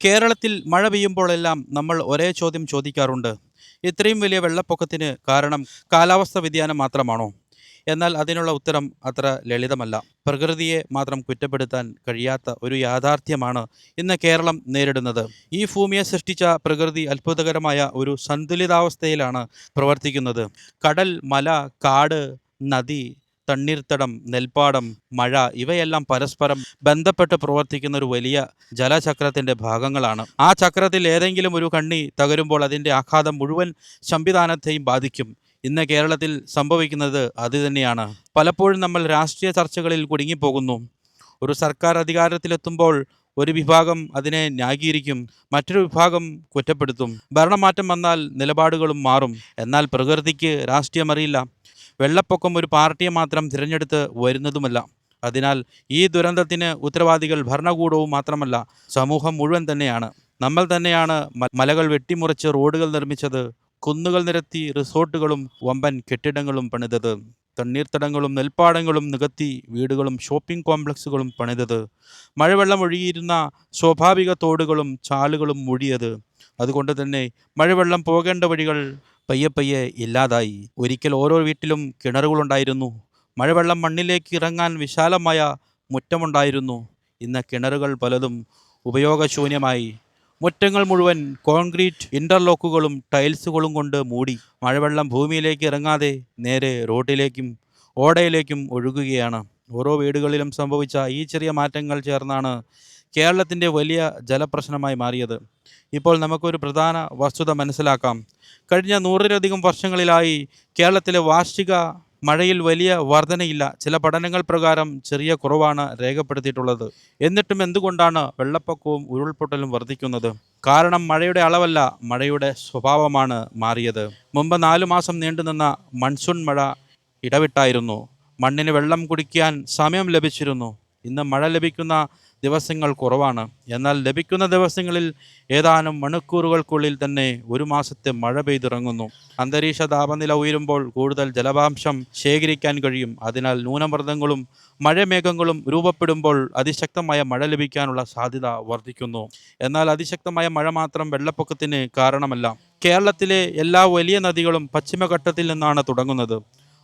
കേരളത്തിൽ മഴ പെയ്യുമ്പോഴെല്ലാം നമ്മൾ ഒരേ ചോദ്യം ചോദിക്കാറുണ്ട്. ഇത്രയും വലിയ വെള്ളപ്പൊക്കത്തിന് കാരണം കാലാവസ്ഥ വ്യതിയാനം മാത്രമാണോ? എന്നാൽ അതിനുള്ള ഉത്തരം അത്ര ലളിതമല്ല. പ്രകൃതിയെ മാത്രം കുറ്റപ്പെടുത്താൻ കഴിയാത്ത ഒരു യാഥാർത്ഥ്യമാണ് ഇന്ന് കേരളം നേരിടുന്നത്. ഈ ഭൂമിയെ സൃഷ്ടിച്ച പ്രകൃതി അത്ഭുതകരമായ ഒരു സന്തുലിതാവസ്ഥയിലാണ് പ്രവർത്തിക്കുന്നത്. കടൽ, മല, കാട്, നദി, തണ്ണീർത്തടം, നെൽപ്പാടം, മഴ ഇവയെല്ലാം പരസ്പരം ബന്ധപ്പെട്ട് പ്രവർത്തിക്കുന്ന ഒരു വലിയ ജലചക്രത്തിൻ്റെ ഭാഗങ്ങളാണ്. ആ ചക്രത്തിൽ ഏതെങ്കിലും ഒരു കണ്ണി തകരുമ്പോൾ അതിൻ്റെ ആഘാതം മുഴുവൻ സംവിധാനത്തെയും ബാധിക്കും. ഇന്ന് കേരളത്തിൽ സംഭവിക്കുന്നത് അതുതന്നെയാണ്. പലപ്പോഴും നമ്മൾ രാഷ്ട്രീയ ചർച്ചകളിൽ കുടുങ്ങിപ്പോകുന്നു. ഒരു സർക്കാർ അധികാരത്തിലെത്തുമ്പോൾ ഒരു വിഭാഗം അതിനെ ന്യായീകരിക്കും, മറ്റൊരു വിഭാഗം കുറ്റപ്പെടുത്തും. ഭരണമാറ്റം വന്നാൽ നിലപാടുകളും മാറും. എന്നാൽ പ്രകൃതിക്ക് രാഷ്ട്രീയമറിയില്ല. വെള്ളപ്പൊക്കം ഒരു പാർട്ടിയെ മാത്രം തിരഞ്ഞെടുത്ത് വരുന്നതുമല്ല. അതിനാൽ ഈ ദുരന്തത്തിന് ഉത്തരവാദികൾ ഭരണകൂടവും മാത്രമല്ല, സമൂഹം മുഴുവൻ തന്നെയാണ്. നമ്മൾ തന്നെയാണ് മലകൾ വെട്ടിമുറിച്ച് റോഡുകൾ നിർമ്മിച്ചത്, കുന്നുകൾ നിരത്തി റിസോർട്ടുകളും വമ്പൻ കെട്ടിടങ്ങളും പണിതത്, തണ്ണീർത്തടങ്ങളും നെൽപ്പാടങ്ങളും നികത്തി വീടുകളും ഷോപ്പിംഗ് കോംപ്ലക്സുകളും പണിതത്, മഴവെള്ളം ഒഴുകിയിരുന്ന സ്വാഭാവിക തോടുകളും ചാലുകളും മൂടിയത്. അതുകൊണ്ട് തന്നെ മഴവെള്ളം പോകേണ്ട വഴികൾ പയ്യെ പയ്യെ ഇല്ലാതായി. ഒരിക്കൽ ഓരോ വീട്ടിലും കിണറുകളുണ്ടായിരുന്നു. മഴവെള്ളം മണ്ണിലേക്ക് ഇറങ്ങാൻ വിശാലമായ മുറ്റമുണ്ടായിരുന്നു. ഇന്ന് കിണറുകൾ പലതും ഉപയോഗശൂന്യമായി. മുറ്റങ്ങൾ മുഴുവൻ കോൺക്രീറ്റ് ഇൻ്റർലോക്കുകളും ടൈൽസുകളും കൊണ്ട് മൂടി. മഴവെള്ളം ഭൂമിയിലേക്ക് ഇറങ്ങാതെ നേരെ റോഡിലേക്കും ഓടയിലേക്കും ഒഴുകുകയാണ്. ഓരോ വീടുകളിലും സംഭവിച്ച ഈ ചെറിയ മാറ്റങ്ങൾ ചേർന്നാണ് കേരളത്തിൻ്റെ വലിയ ജലപ്രശ്നമായി മാറിയത്. ഇപ്പോൾ നമുക്കൊരു പ്രധാന വസ്തുത മനസ്സിലാക്കാം. കഴിഞ്ഞ 100-ലധികം വർഷങ്ങളിലായി കേരളത്തിലെ വാർഷിക മഴയിൽ വലിയ വർധനയില്ല. ചില പഠനങ്ങൾ പ്രകാരം ചെറിയ കുറവാണ് രേഖപ്പെടുത്തിയിട്ടുള്ളത്. എന്നിട്ടും എന്തുകൊണ്ടാണ് വെള്ളപ്പൊക്കവും ഉരുൾപൊട്ടലും വർദ്ധിക്കുന്നത്? കാരണം മഴയുടെ അളവല്ല, മഴയുടെ സ്വഭാവമാണ് മാറിയത്. മുമ്പ് 4 മാസം നീണ്ടുനിന്ന മൺസൂൺ മഴ ഇടവിട്ടായിരുന്നു. മണ്ണിന് വെള്ളം കുടിക്കാൻ സമയം ലഭിച്ചിരുന്നു. ഇന്ന് മഴ ലഭിക്കുന്ന ദിവസങ്ങൾ കുറവാണ്. എന്നാൽ ലഭിക്കുന്ന ദിവസങ്ങളിൽ ഏതാനും മണിക്കൂറുകൾക്കുള്ളിൽ തന്നെ ഒരു മാസത്തെ മഴ പെയ്തിറങ്ങുന്നു. അന്തരീക്ഷ താപനില ഉയരുമ്പോൾ കൂടുതൽ ജലപാംശം ശേഖരിക്കാൻ കഴിയും. അതിനാൽ ന്യൂനമർദ്ദങ്ങളും മഴമേഘങ്ങളും രൂപപ്പെടുമ്പോൾ അതിശക്തമായ മഴ ലഭിക്കാനുള്ള സാധ്യത വർദ്ധിക്കുന്നു. എന്നാൽ അതിശക്തമായ മഴ മാത്രം വെള്ളപ്പൊക്കത്തിന് കാരണമല്ല. കേരളത്തിലെ എല്ലാ വലിയ നദികളും പശ്ചിമഘട്ടത്തിൽ നിന്നാണ് തുടങ്ങുന്നത്.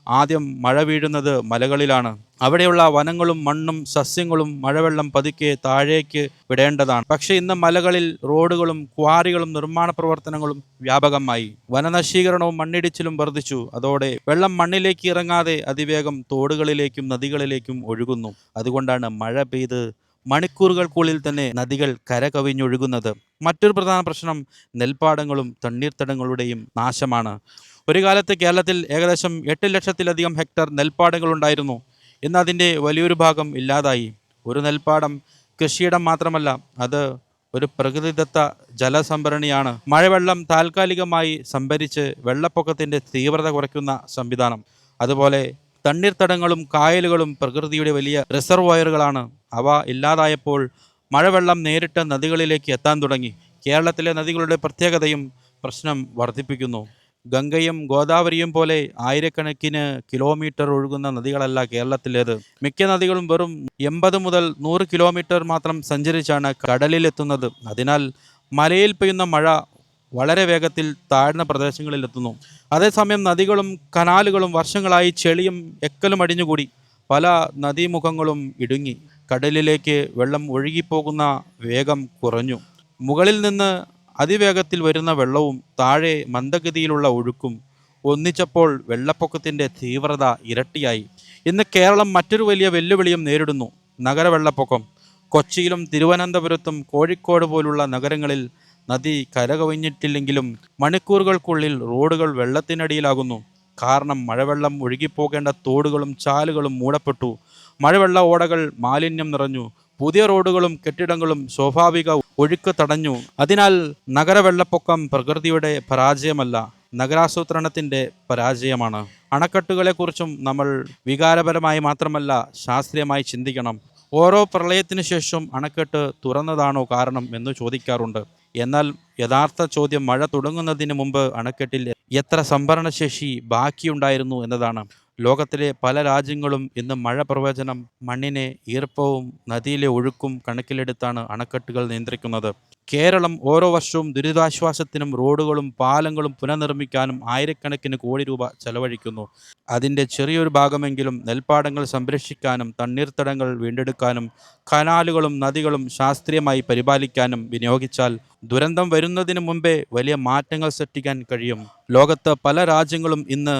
ആദ്യം മഴ വീഴുന്നത് മലകളിലാണ്. അവിടെയുള്ള വനങ്ങളും മണ്ണും സസ്യങ്ങളും മഴവെള്ളം പതുക്കെ താഴേക്ക് വിടേണ്ടതാണ്. പക്ഷേ ഇന്ന് മലകളിൽ റോഡുകളും ക്വാറികളും നിർമ്മാണ പ്രവർത്തനങ്ങളും വ്യാപകമായി. വനനശീകരണവും മണ്ണിടിച്ചിലും വർദ്ധിച്ചു. അതോടെ വെള്ളം മണ്ണിലേക്ക് ഇറങ്ങാതെ അതിവേഗം തോടുകളിലേക്കും നദികളിലേക്കും ഒഴുകുന്നു. അതുകൊണ്ടാണ് മഴ പെയ്ത് മണിക്കൂറുകൾക്കുള്ളിൽ തന്നെ നദികൾ കരകവിഞ്ഞൊഴുകുന്നത്. മറ്റൊരു പ്രധാന പ്രശ്നം നെൽപ്പാടങ്ങളും തണ്ണീർത്തടങ്ങളുടെയും നാശമാണ്. ഒരു കാലത്ത് കേരളത്തിൽ ഏകദേശം 8 ലക്ഷത്തിലധികം ഹെക്ടർ നെൽപ്പാടങ്ങളുണ്ടായിരുന്നു. ഇന്ന് അതിൻ്റെ വലിയൊരു ഭാഗം ഇല്ലാതായി. ഒരു നെൽപ്പാടം കൃഷിയിടം മാത്രമല്ല, അത് ഒരു പ്രകൃതിദത്ത ജലസംഭരണിയാണ്. മഴവെള്ളം താൽക്കാലികമായി സംഭരിച്ച് വെള്ളപ്പൊക്കത്തിൻ്റെ തീവ്രത കുറയ്ക്കുന്ന സംവിധാനം. അതുപോലെ തണ്ണീർത്തടങ്ങളും കായലുകളും പ്രകൃതിയുടെ വലിയ റിസർവോയറുകളാണ്. അവ ഇല്ലാതായപ്പോൾ മഴവെള്ളം നേരിട്ട് നദികളിലേക്ക് എത്താൻ തുടങ്ങി. കേരളത്തിലെ നദികളുടെ പ്രത്യേകതയും പ്രശ്നം വർദ്ധിപ്പിക്കുന്നു. ഗംഗയും ഗോദാവരിയും പോലെ ആയിരക്കണക്കിന് കിലോമീറ്റർ ഒഴുകുന്ന നദികളല്ല കേരളത്തിലേത്. മിക്ക നദികളും വെറും 80 മുതൽ 100 കിലോമീറ്റർ മാത്രം സഞ്ചരിച്ചാണ് കടലിലെത്തുന്നത്. അതിനാൽ മലയിൽ പെയ്യുന്ന മഴ വളരെ വേഗത്തിൽ താഴ്ന്ന പ്രദേശങ്ങളിലെത്തുന്നു. അതേസമയം നദികളും കനാലുകളും വർഷങ്ങളായി ചെളിയും എക്കലും അടിഞ്ഞുകൂടി. പല നദീമുഖങ്ങളും ഇടുങ്ങി. കടലിലേക്ക് വെള്ളം ഒഴുകിപ്പോകുന്ന വേഗം കുറഞ്ഞു. മുകളിൽ നിന്ന് അതിവേഗത്തിൽ വരുന്ന വെള്ളവും താഴെ മന്ദഗതിയിലുള്ള ഒഴുക്കും ഒന്നിച്ചപ്പോൾ വെള്ളപ്പൊക്കത്തിൻ്റെ തീവ്രത ഇരട്ടിയായി. ഇന്ന് കേരളം മറ്റൊരു വലിയ വെല്ലുവിളിയും നേരിടുന്നു: നഗരവെള്ളപ്പൊക്കം. കൊച്ചിയിലും തിരുവനന്തപുരത്തും കോഴിക്കോട് പോലുള്ള നഗരങ്ങളിൽ നദി കരകവിഞ്ഞിട്ടില്ലെങ്കിലും മണിക്കൂറുകൾക്കുള്ളിൽ റോഡുകൾ വെള്ളത്തിനടിയിലാകുന്നു. കാരണം മഴവെള്ളം ഒഴുകിപ്പോകേണ്ട തോടുകളും ചാലുകളും മൂടപ്പെട്ടു. മഴവെള്ള ഓടകൾ മാലിന്യം നിറഞ്ഞു. പുതിയ റോഡുകളും കെട്ടിടങ്ങളും സ്വാഭാവിക ഒഴുക്ക് തടഞ്ഞു. അതിനാൽ നഗരവെള്ളപ്പൊക്കം പ്രകൃതിയുടെ പരാജയമല്ല, നഗരാസൂത്രണത്തിൻ്റെ പരാജയമാണ്. അണക്കെട്ടുകളെക്കുറിച്ചും നമ്മൾ വികാരപരമായി മാത്രമല്ല ശാസ്ത്രീയമായി ചിന്തിക്കണം. ഓരോ പ്രളയത്തിനു ശേഷം അണക്കെട്ട് തുറന്നതാണോ കാരണം എന്ന് ചോദിക്കാറുണ്ട്. എന്നാൽ യഥാർത്ഥ ചോദ്യം മഴ തുടങ്ങുന്നതിന് മുമ്പ് അണക്കെട്ടിൽ എത്ര സംഭരണശേഷി ബാക്കിയുണ്ടായിരുന്നു എന്നതാണ്. ലോകത്തിലെ പല രാജ്യങ്ങളും ഇന്ന് മഴ പ്രവചനം മണ്ണിനെ ഈർപ്പവും നദിയിലെ ഒഴുക്കും കണക്കിലെടുത്താണ് അണക്കെട്ടുകൾ നിയന്ത്രിക്കുന്നത്. കേരളം ഓരോ വർഷവും ദുരിതാശ്വാസത്തിനും റോഡുകളും പാലങ്ങളും പുനർനിർമ്മിക്കാനും ആയിരക്കണക്കിന് കോടി രൂപ ചെലവഴിക്കുന്നു. അതിൻ്റെ ചെറിയൊരു ഭാഗമെങ്കിലും നെൽപ്പാടങ്ങൾ സംരക്ഷിക്കാനും തണ്ണീർത്തടങ്ങൾ വീണ്ടെടുക്കാനും കനാലുകളും നദികളും ശാസ്ത്രീയമായി പരിപാലിക്കാനും വിനിയോഗിച്ചാൽ ദുരന്തം വരുന്നതിന് മുമ്പേ വലിയ മാറ്റങ്ങൾ സൃഷ്ടിക്കാൻ കഴിയും. ലോകത്ത് പല രാജ്യങ്ങളും ഇന്ന്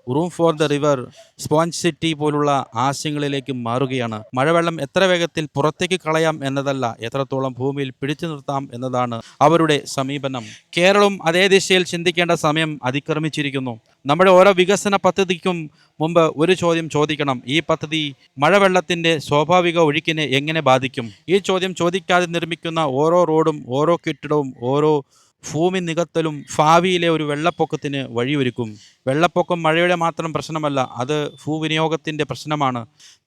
room for the river, sponge city പോലുള്ള ആശയങ്ങളിലേക്ക് മാറുകയാണ്. മഴവെള്ളം എത്ര വേഗത്തിൽ പുറത്തേക്ക് കളയാം എന്നതല്ല, എത്രത്തോളം ഭൂമിയിൽ പിടിച്ചു നിർത്താം എന്നതാണ് അവരുടെ സമീപനം. കേരളവും അതേ ദിശയിൽ ചിന്തിക്കേണ്ട സമയം അതിക്രമിച്ചിരിക്കുന്നു. നമ്മുടെ ഓരോ വികസന പദ്ധതിക്കും മുമ്പ് ഒരു ചോദ്യം ചോദിക്കണം: ഈ പദ്ധതി മഴവെള്ളത്തിൻ്റെ സ്വാഭാവിക ഒഴുക്കിനെ എങ്ങനെ ബാധിക്കും? ഈ ചോദ്യം ചോദിക്കാതെ നിർമ്മിക്കുന്ന ഓരോ റോഡും ഓരോ കെട്ടിടവും ഓരോ ഭൂമി നികത്തലും ഭാവിയിലെ ഒരു വെള്ളപ്പൊക്കത്തിന് വഴിയൊരുക്കും. വെള്ളപ്പൊക്കം മഴയുടെ മാത്രം പ്രശ്നമല്ല, അത് ഭൂവിനിയോഗത്തിൻ്റെ പ്രശ്നമാണ്,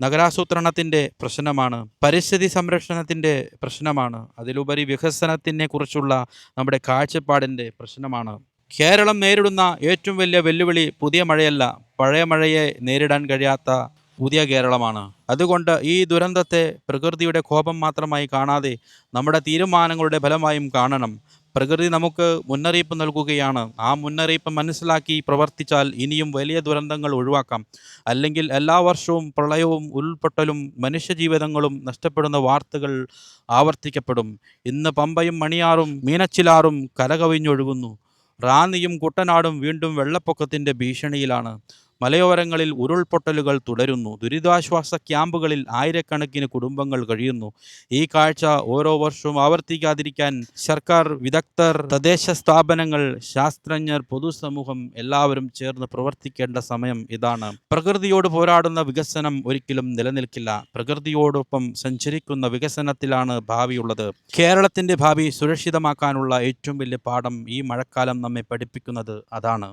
നഗരാസൂത്രണത്തിൻ്റെ പ്രശ്നമാണ്, പരിസ്ഥിതി സംരക്ഷണത്തിൻ്റെ പ്രശ്നമാണ്, അതിലുപരി വികസനത്തിനെ കുറിച്ചുള്ള നമ്മുടെ കാഴ്ചപ്പാടിൻ്റെ പ്രശ്നമാണ്. കേരളം നേരിടുന്ന ഏറ്റവും വലിയ വെല്ലുവിളി പുതിയ മഴയല്ല, പഴയ മഴയെ നേരിടാൻ കഴിയാത്ത പുതിയ കേരളമാണ്. അതുകൊണ്ട് ഈ ദുരന്തത്തെ പ്രകൃതിയുടെ കോപം മാത്രമായി കാണാതെ നമ്മുടെ തീരുമാനങ്ങളുടെ ഫലമായും കാണണം. പ്രകൃതി നമുക്ക് മുന്നറിയിപ്പ് നൽകുകയാണ്. ആ മുന്നറിയിപ്പ് മനസ്സിലാക്കി പ്രവർത്തിച്ചാൽ ഇനിയും വലിയ ദുരന്തങ്ങൾ ഒഴിവാക്കാം. അല്ലെങ്കിൽ എല്ലാ വർഷവും പ്രളയവും ഉരുൾപൊട്ടലും മനുഷ്യജീവിതങ്ങളും നഷ്ടപ്പെടുന്ന വാർത്തകൾ ആവർത്തിക്കപ്പെടും. ഇന്ന് പമ്പയും മണിയാറും മീനച്ചിലാറും കരകവിഞ്ഞൊഴുകുന്നു. റാന്നിയും കുട്ടനാടും വീണ്ടും വെള്ളപ്പൊക്കത്തിൻ്റെ ഭീഷണിയിലാണ്. മലയോരങ്ങളിൽ ഉരുൾപൊട്ടലുകൾ തുടരുന്നു. ദുരിതാശ്വാസ ക്യാമ്പുകളിൽ ആയിരക്കണക്കിന് കുടുംബങ്ങൾ കഴിയുന്നു. ഈ കാഴ്ച ഓരോ വർഷവും ആവർത്തിക്കാതിരിക്കാൻ സർക്കാർ, വിദഗ്ധർ, തദ്ദേശ സ്ഥാപനങ്ങൾ, ശാസ്ത്രജ്ഞർ, പൊതുസമൂഹം എല്ലാവരും ചേർന്ന് പ്രവർത്തിക്കേണ്ട സമയം ഇതാണ്. പ്രകൃതിയോട് പോരാടുന്ന വികസനം ഒരിക്കലും നിലനിൽക്കില്ല. പ്രകൃതിയോടൊപ്പം സഞ്ചരിക്കുന്ന വികസനത്തിലാണ് ഭാവിയുള്ളത്. കേരളത്തിൻ്റെ ഭാവി സുരക്ഷിതമാക്കാനുള്ള ഏറ്റവും വലിയ പാഠം ഈ മഴക്കാലം നമ്മെ പഠിപ്പിക്കുന്നത് അതാണ്.